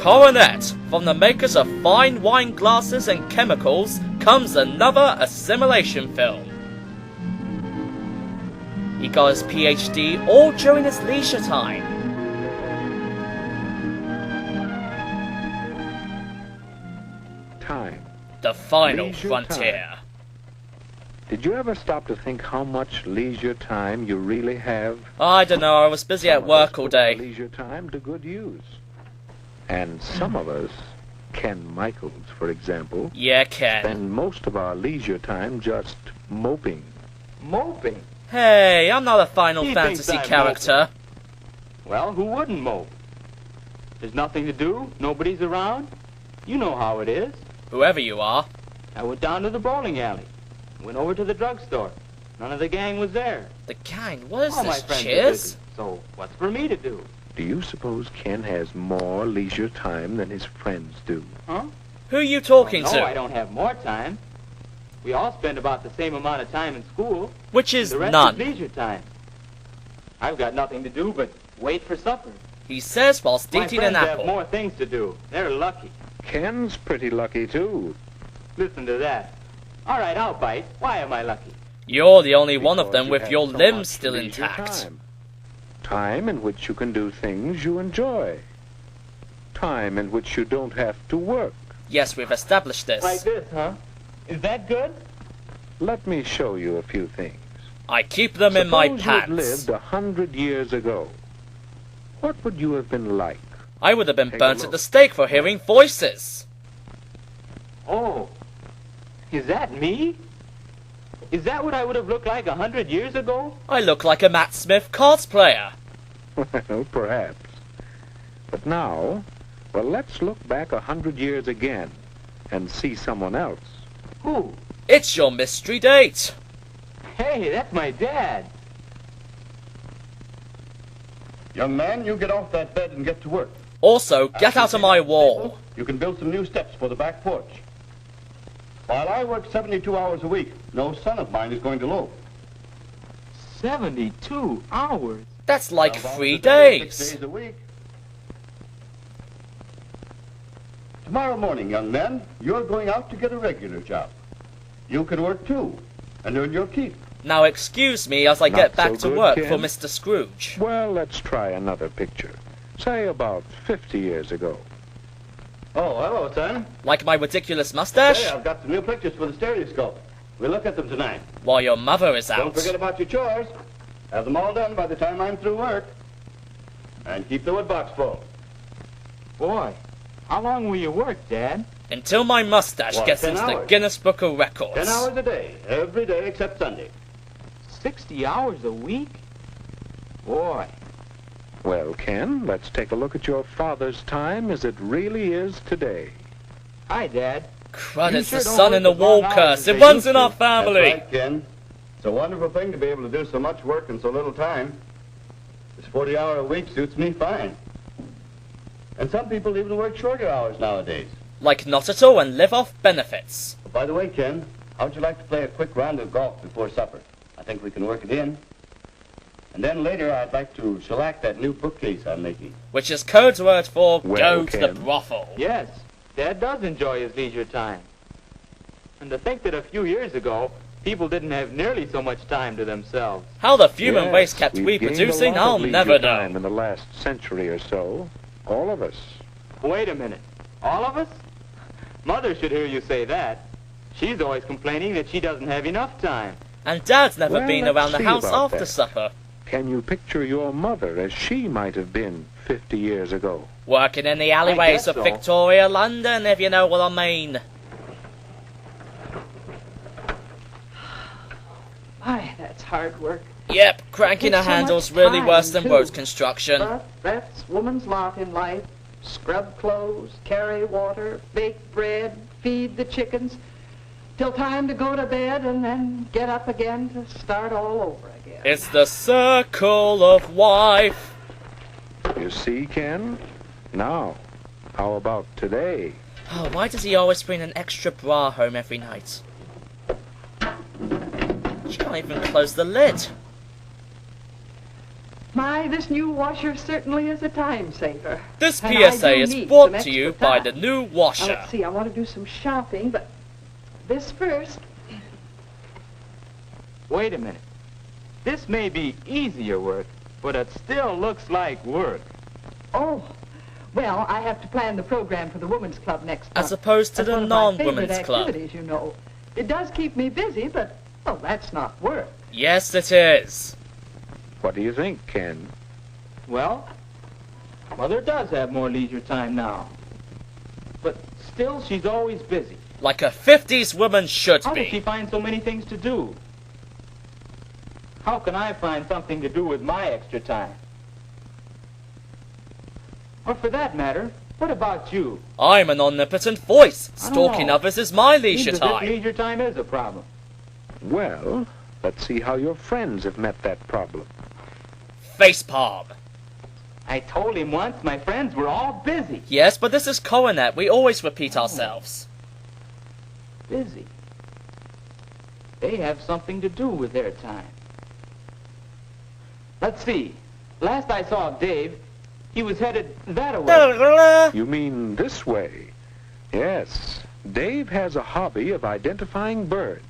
Coronet, from the makers of fine wine glasses and chemicals, comes another assimilation film. He got his PhD all during his leisure time. Time. The final Leisure frontier. time. Did you ever stop to think how much leisure time you really have? I don't know, I was busy at work all day. Leisure time to good use. And some of us, Ken Michaels, for example, Yeah, Ken. spend most of our leisure time just moping. Moping? Hey, I'm not a Final He Fantasy thinks I'm character. Well, who wouldn't mope? There's nothing to do, nobody's around. You know how it is. Whoever you are. I went down to the bowling alley. Went over to the drugstore. None of the gang was there. The gang, what is All my this, friends are Cheers? busy, so what's for me to do? Do you suppose Ken has more leisure time than his friends do? Huh? Who are you talking No, to? I don't have more time. We all spend about the same amount of time in school. Which is The rest none. is leisure time. I've got nothing to do but wait for supper. He says whilst My eating an friends have apple. more things to do. They're lucky. Ken's pretty lucky, too. Listen to that. All right, I'll bite. Why am I lucky? You're the only one of Because them you with have your so limbs much still leisure intact. Time. Time in which you can do things you enjoy. Time in which you don't have to work. Yes, we've established this. Like this, huh? Is that good? Let me show you a few things. I keep them in my Suppose pants. you'd lived 100 years ago. What would you have been like? I would have been Take a burnt at look. the stake for hearing voices. Oh, is that me? Is that what I would have looked like 100 years ago? I look like a Matt Smith cosplayer. Well, perhaps. But now, well, let's look back 100 years again and see someone else. Who? It's your mystery date. Hey, that's my dad. Young man, you get off that bed and get to work. Also, get out of my wall. You can build some new steps for the back porch. While I work 72 hours a week, no son of mine is going to loaf. 72 hours? That's like 12 hours 3 a day, days. 6 days a week. Tomorrow morning, young man, you're going out to get a regular job. You can work too, and earn your keep. Now excuse me as I Not get back so to good, work Ken. for Mr. Scrooge. Well, let's try another picture. Say about 50 years ago. Oh, hello, son. Like my ridiculous mustache? Hey, I've got some new pictures for the stereoscope. We'll look at them tonight. While your mother is Don't out. forget about your chores. Have them all done by the time I'm through work. And keep the wood box full. Boy, how long will you work, Dad? Until my mustache What, gets 10 into the hours? Guinness Book of Records. 10 hours a day, every day except Sunday. 60 hours a week? Boy. Well, Ken, let's take a look at your father's time as it really is today. Hi, Dad. Crud, You it's sure the don't sun work in the as long wall hours curse. as It they runs used in to. our family. That's right, Ken. It's a wonderful thing to be able to do so much work in so little time. This 40-hour-a-week suits me fine. And some people even work shorter hours nowadays. Like not at all and live off benefits. By the way, Ken, how'd you like to play a quick round of golf before supper? I think we can work it in. And then later I'd like to shellac that new bookcase I'm making. Which is code word for Well, go to the Ken. brothel. Yes, Dad does enjoy his leisure time. And to think that a few years ago, people didn't have nearly so much time to themselves. How the human Yes, race kept we've gained a reproducing, lot of I'll leisure never time know. in the last century or so. All of us. Wait a minute. All of us? Mother should hear you say that. She's always complaining that she doesn't have enough time. And Dad's never Well, been let's around the see house about after that. supper. Can you picture your mother as she might have been 50 years ago? Working in the alleyways guess of so. Victoria, London, if you know what I mean. My, that's hard work. Yep, cranking a Takes so handle's much really time, worse than too. road construction. But that's woman's lot in life. Scrub clothes, carry water, bake bread, feed the chickens, till time to go to bed and then get up again to start all over again. It's the circle of life. You see, Ken? Now, how about today? Oh, why does he always bring an extra bra home every night? She can't even close the lid. My, this new washer certainly is a time saver. This And I PSA do is need brought some to you extra by time. the new Now, washer. let's see, I want to do some shopping, but this first. Wait a minute. This may be easier work, but it still looks like work. Oh, well, I have to plan the program for the Women's Club next month. As opposed to That's the one of my non-women's favorite club. activities, you know. It does keep me busy, but, well, that's not work. Yes, it is. What do you think, Ken? Well, Mother does have more leisure time now. But still, she's always busy. Like a 50s woman should How does she be. find so many things to do? How can I find something to do with my extra time? Or for that matter, what about you? I'm an omnipotent voice. I don't Stalking know. others is my Seems leisure as if time. leisure time is a problem. Well, let's see how your friends have met that problem. Facepalm. I told him once my friends were all busy. Yes, but this is Coronet. We always repeat ourselves. Busy. They have something to do with their time. Let's see. Last I saw of Dave, he was headed that-a-way. You mean this way? Yes. Dave has a hobby of identifying birds.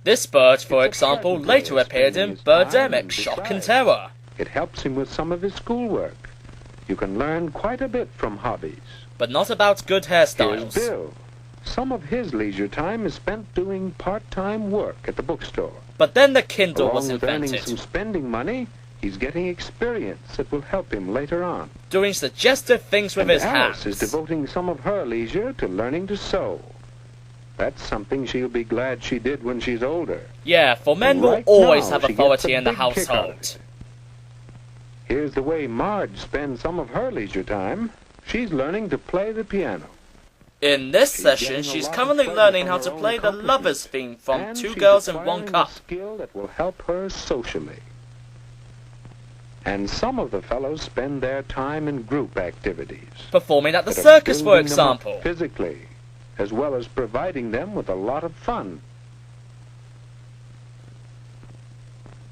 This bird, for It's a example, pleasant way later of appeared spending in his time, Birdemic, and Shock and besides, Terror. It helps him with some of his schoolwork. You can learn quite a bit from hobbies. But not about good Here's hairstyles. Bill. Some of his leisure time is spent doing part-time work at the bookstore. But then the Kindle Along was with earning some invented, spending money, he's getting experience that will help him later on. doing suggestive things with And his Alice is hands. devoting some of her leisure to learning to sew. That's something she'll be glad she did when she's older. Yeah, for men And will right always now, have she gets authority a in the big kick out of household. it. Here's the way Marge spends some of her leisure time. She's learning to play the piano. In this She's session, getting a she's lot of currently pleasure learning from how her to own play the accomplishments. Lovers theme from And Two she's Girls in One acquiring a Cup. skill that will help her socially. And some of the fellows spend their time in group activities. Performing at the that are circus, for building them up example. physically, as well as providing them with a lot of fun.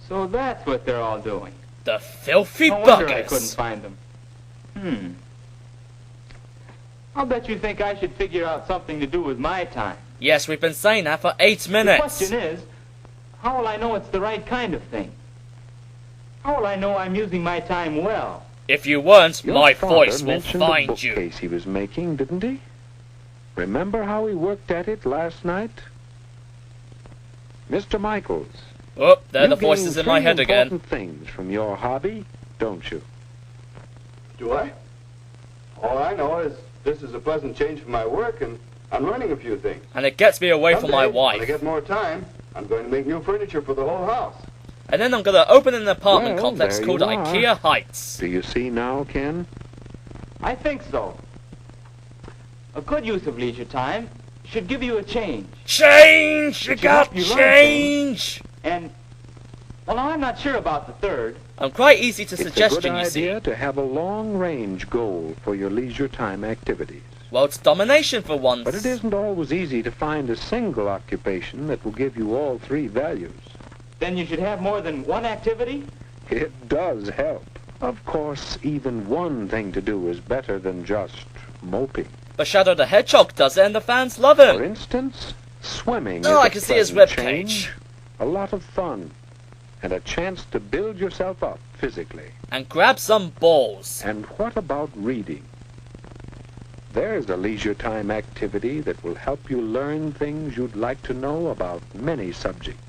So that's what they're all doing. The filthy No wonder I couldn't buggers. find them. I'll bet you think I should figure out something to do with my time. Yes, we've been saying that for 8 The minutes. question is, how will I know it's the right kind of thing? How will I know I'm using my time well? If you weren't, Your my father voice will mentioned the find you. bookcase he was making, didn't he? Remember how he worked at it last night? Mr. Michaels, Oh, there are the you gain voices in my three head again. important things from your hobby, don't you? Do I? All I know is this is a pleasant change from my work, and I'm learning a few things. And it gets me away from my Someday, When I wife. get more time, I'm going to make new furniture for the whole house. And then I'm gonna open an apartment Well, complex there called you are. IKEA Heights. Do you see now, Ken? I think so. A good use of leisure time should give you a change. Change! You It should got help you learn change! And, well, I'm not sure about the third. I'm quite easy to It's a suggestion, good you see. idea to have a long-range goal for your leisure time activities. Well, it's domination for once. But it isn't always easy to find a single occupation that will give you all three values. Then you should have more than one activity? It does help. Of course, even one thing to do is better than just moping. But Shadow the Hedgehog does it and the fans love For him. instance, swimming Oh, is I a can see his pleasant ribcage. change, a lot of fun, and a chance to build yourself up physically. And grab some balls. And what about reading? There's a leisure time activity that will help you learn things you'd like to know about many subjects.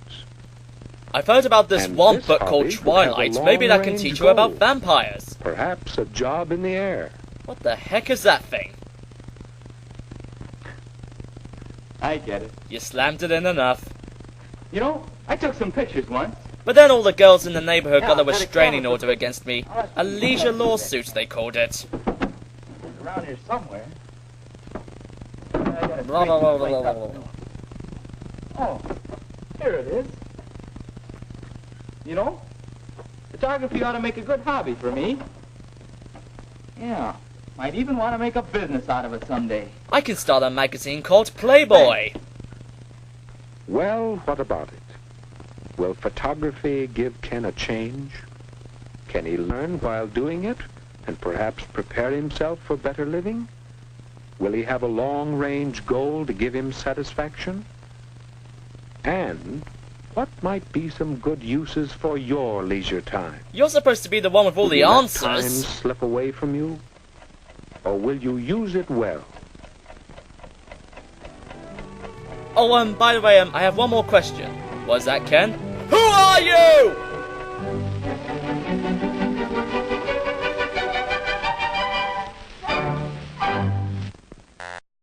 I've heard about this And one this book called hobby could have a Twilight. Maybe that can long-range teach you about goal. vampires. Perhaps a job in the air. What the heck is that thing? I get it. You slammed it in enough. You know, I took some pictures once. But then all the girls in the neighborhood got a Yeah, had a restraining camera. order against me. A leisure lawsuit, they called it. It's around here somewhere. I gotta Blah, blah, blah, straighten blah, this blah, place blah, up. Oh, here it is. You know, photography ought to make a good hobby for me. Yeah, might even want to make a business out of it someday. I can start a magazine called Playboy. Well, what about it? Will photography give Ken a change? Can he learn while doing it and perhaps prepare himself for better living? Will he have a long-range goal to give him satisfaction? And what might be some good uses for your leisure time? You're supposed to be the one with all the Will you let time answers. slip away from you? Or will you use it well? Oh, by the way, I have one more question. Was that Ken? Who are you?